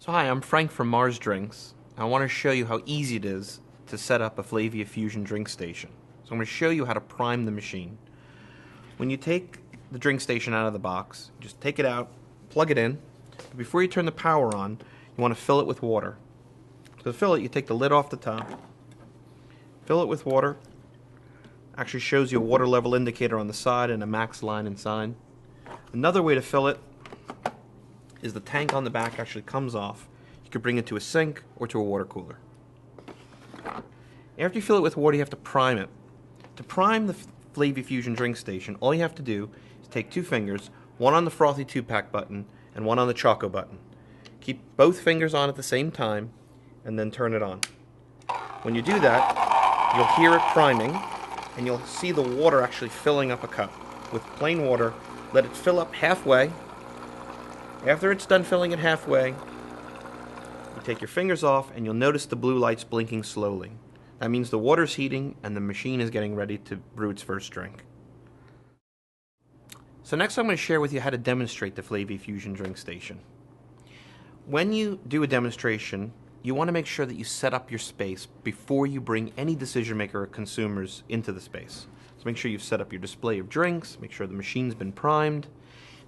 So hi, I'm Frank from Mars Drinks. I want to show you how easy it is to set up a FLAVIA Fusion drink station. So I'm going to show you how to prime the machine. When you take the drink station out of the box, just take it out, plug it in. But before you turn the power on, you want to fill it with water. To fill it, you take the lid off the top, fill it with water. Actually shows you a water level indicator on the side and a max line inside. Another way to fill it is the tank on the back actually comes off. You could bring it to a sink or to a water cooler. After you fill it with water, you have to prime it. To prime the FLAVIA Fusion drink station, all you have to do is take two fingers, one on the frothy 2-pack button and one on the Choco button. Keep both fingers on at the same time and then turn it on. When you do that, you'll hear it priming and you'll see the water actually filling up a cup. With plain water, let it fill up halfway. After it's done filling it halfway, you take your fingers off and you'll notice the blue lights blinking slowly. That means the water's heating and the machine is getting ready to brew its first drink. So next I'm going to share with you how to demonstrate the FLAVIA Fusion drink station. When you do a demonstration, you want to make sure that you set up your space before you bring any decision maker or consumers into the space. So make sure you've set up your display of drinks, make sure the machine's been primed.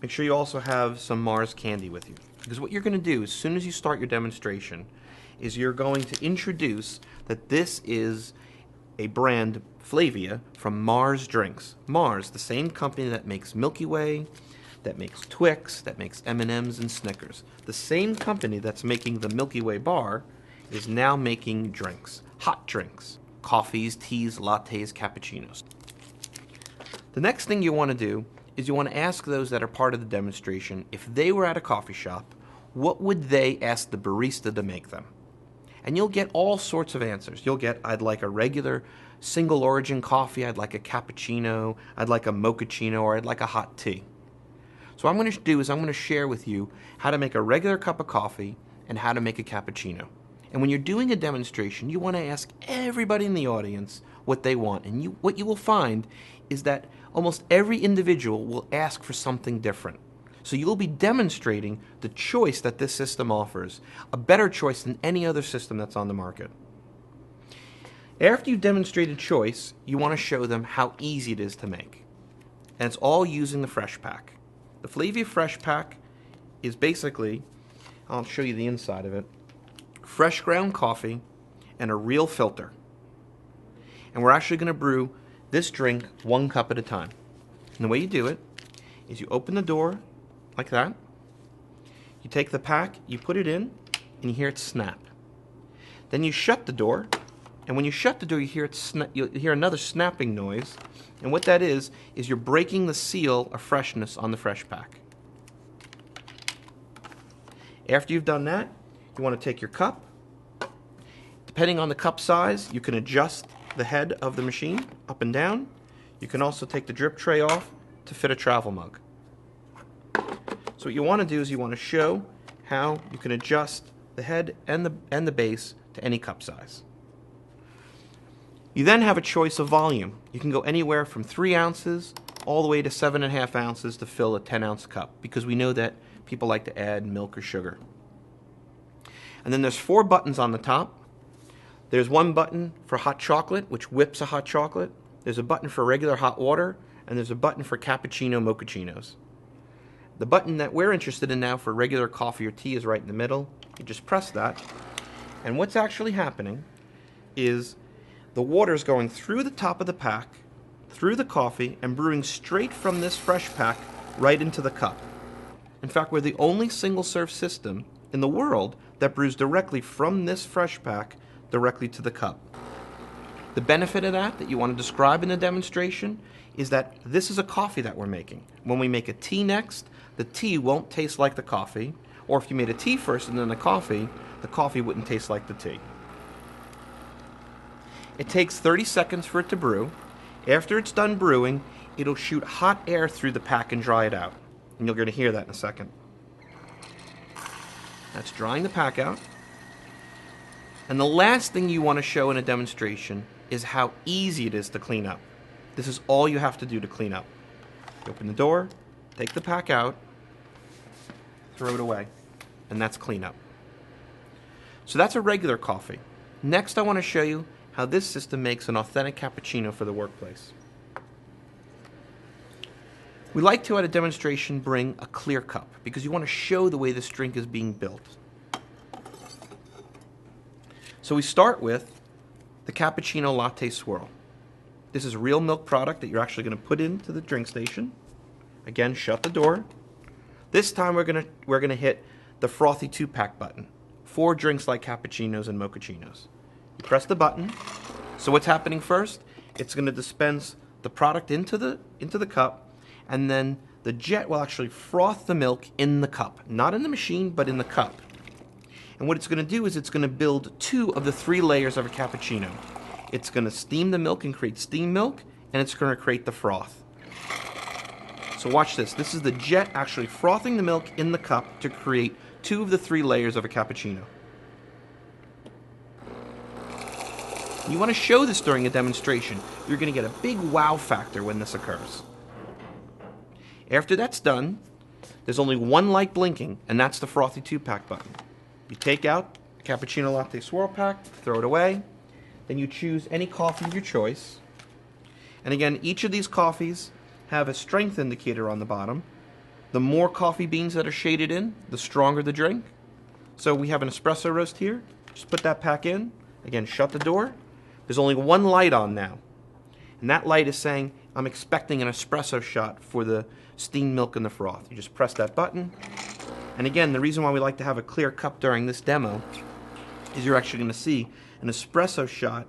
Make sure you also have some Mars candy with you. Because what you're going to do as soon as you start your demonstration is you're going to introduce that this is a brand, FLAVIA, from Mars Drinks. Mars, the same company that makes Milky Way, that makes Twix, that makes M&Ms and Snickers. The same company that's making the Milky Way bar is now making drinks, hot drinks, coffees, teas, lattes, cappuccinos. The next thing you want to do is you want to ask those that are part of the demonstration, if they were at a coffee shop, what would they ask the barista to make them? And you'll get all sorts of answers. You'll get, I'd like a regular single origin coffee, I'd like a cappuccino, I'd like a mochaccino, or I'd like a hot tea. So what I'm going to do is I'm going to share with you how to make a regular cup of coffee and how to make a cappuccino. And when you're doing a demonstration, you want to ask everybody in the audience what they want. And what you will find is that almost every individual will ask for something different. So you'll be demonstrating the choice that this system offers, a better choice than any other system that's on the market. After you've demonstrated choice, you want to show them how easy it is to make. And it's all using the Fresh Pack. The FLAVIA Fresh Pack is basically, I'll show you the inside of it, fresh ground coffee and a real filter. And we're actually going to brew this drink 1 cup at a time. And the way you do it is you open the door like that, you take the pack, you put it in, and you hear it snap. Then you shut the door, and when you shut the door, you you'll hear another snapping noise, and what that is you're breaking the seal of freshness on the Fresh Pack. After you've done that, you want to take your cup. Depending on the cup size, you can adjust the head of the machine up and down. You can also take the drip tray off to fit a travel mug. So what you want to do is you want to show how you can adjust the head and the base to any cup size. You then have a choice of volume. You can go anywhere from 3 ounces all the way to 7.5 ounces to fill a 10-ounce cup, because we know that people like to add milk or sugar. And then there's 4 buttons on the top. There's 1 button for hot chocolate, which whips a hot chocolate. There's a button for regular hot water, and there's a button for cappuccino mochachinos. The button that we're interested in now for regular coffee or tea is right in the middle. You just press that, and what's actually happening is the water is going through the top of the pack, through the coffee, and brewing straight from this Fresh Pack right into the cup. In fact, we're the only single-serve system in the world that brews directly from this Fresh Pack directly to the cup. The benefit of that you want to describe in the demonstration is that this is a coffee that we're making. When we make a tea next, the tea won't taste like the coffee, or if you made a tea first and then the coffee wouldn't taste like the tea. It takes 30 seconds for it to brew. After it's done brewing, it'll shoot hot air through the pack and dry it out. And you're going to hear that in a second. That's drying the pack out. And the last thing you want to show in a demonstration is how easy it is to clean up. This is all you have to do to clean up. You open the door, take the pack out, throw it away, and that's cleanup. So that's a regular coffee. Next, I want to show you how this system makes an authentic cappuccino for the workplace. We like to, at a demonstration, bring a clear cup because you want to show the way this drink is being built. So we start with the cappuccino latte swirl. This is a real milk product that you're actually going to put into the drink station. Again, shut the door. This time we're gonna hit the frothy 2-pack button. 4 drinks like cappuccinos and mochachinos. You press the button. So what's happening first? It's going to dispense the product into the cup, and then the jet will actually froth the milk in the cup, not in the machine, but in the cup. And what it's going to do is it's going to build 2 of the 3 layers of a cappuccino. It's going to steam the milk and create steam milk, and it's going to create the froth. So watch this. This is the jet actually frothing the milk in the cup to create 2 of the 3 layers of a cappuccino. You want to show this during a demonstration. You're going to get a big wow factor when this occurs. After that's done, there's only one light blinking, and that's the frothy 2-pack button. You take out the cappuccino latte swirl pack, throw it away, then you choose any coffee of your choice. And again, each of these coffees have a strength indicator on the bottom. The more coffee beans that are shaded in, the stronger the drink. So we have an espresso roast here. Just put that pack in. Again, shut the door. There's only one light on now. And that light is saying, I'm expecting an espresso shot for the steamed milk and the froth. You just press that button. And again, the reason why we like to have a clear cup during this demo is you're actually going to see an espresso shot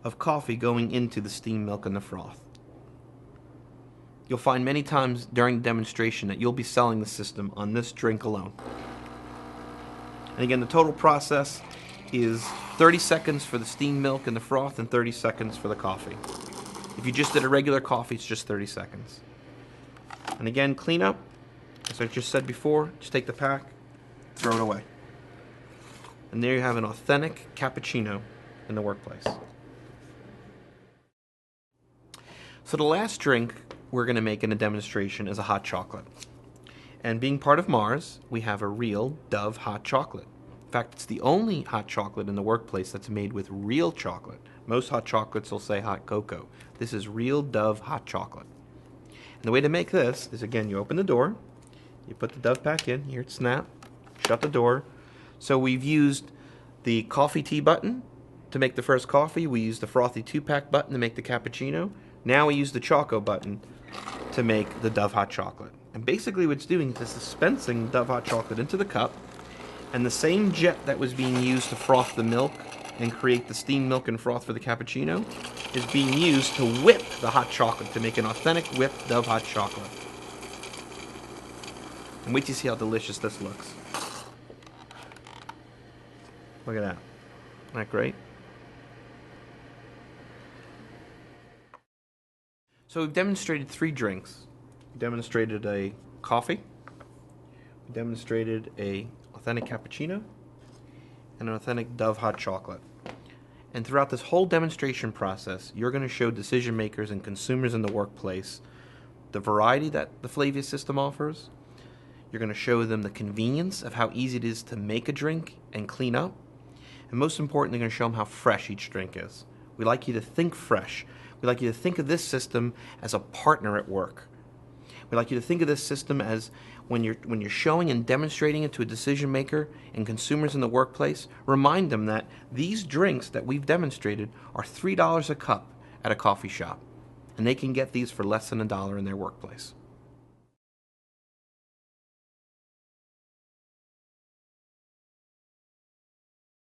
of coffee going into the steamed milk and the froth. You'll find many times during the demonstration that you'll be selling the system on this drink alone. And again, the total process is 30 seconds for the steamed milk and the froth and 30 seconds for the coffee. If you just did a regular coffee, it's just 30 seconds. And again, clean up. As I just said before, just take the pack, throw it away. And there you have an authentic cappuccino in the workplace. So the last drink we're going to make in a demonstration is a hot chocolate. And being part of Mars, we have a real Dove hot chocolate. In fact, it's the only hot chocolate in the workplace that's made with real chocolate. Most hot chocolates will say hot cocoa. This is real Dove hot chocolate. And the way to make this is, again, you open the door, you put the Dove pack in, here it snap, shut the door. So we've used the coffee tea button to make the first coffee. We used the frothy 2-pack button to make the cappuccino. Now we use the Choco button to make the Dove hot chocolate. And basically what it's doing is it's dispensing Dove hot chocolate into the cup, and the same jet that was being used to froth the milk and create the steamed milk and froth for the cappuccino is being used to whip the hot chocolate to make an authentic whipped Dove hot chocolate. And wait to see how delicious this looks. Look at that. Isn't that great? So we've demonstrated 3 drinks. We demonstrated a coffee, we demonstrated a authentic cappuccino, and an authentic Dove hot chocolate. And throughout this whole demonstration process, you're going to show decision makers and consumers in the workplace the variety that the FLAVIA system offers. You're going to show them the convenience of how easy it is to make a drink and clean up. And most importantly, you're going to show them how fresh each drink is. We like you to think fresh. We like you to think of this system as a partner at work. We like you to think of this system as when you're showing and demonstrating it to a decision maker and consumers in the workplace, remind them that these drinks that we've demonstrated are $3 a cup at a coffee shop, and they can get these for less than $1 in their workplace.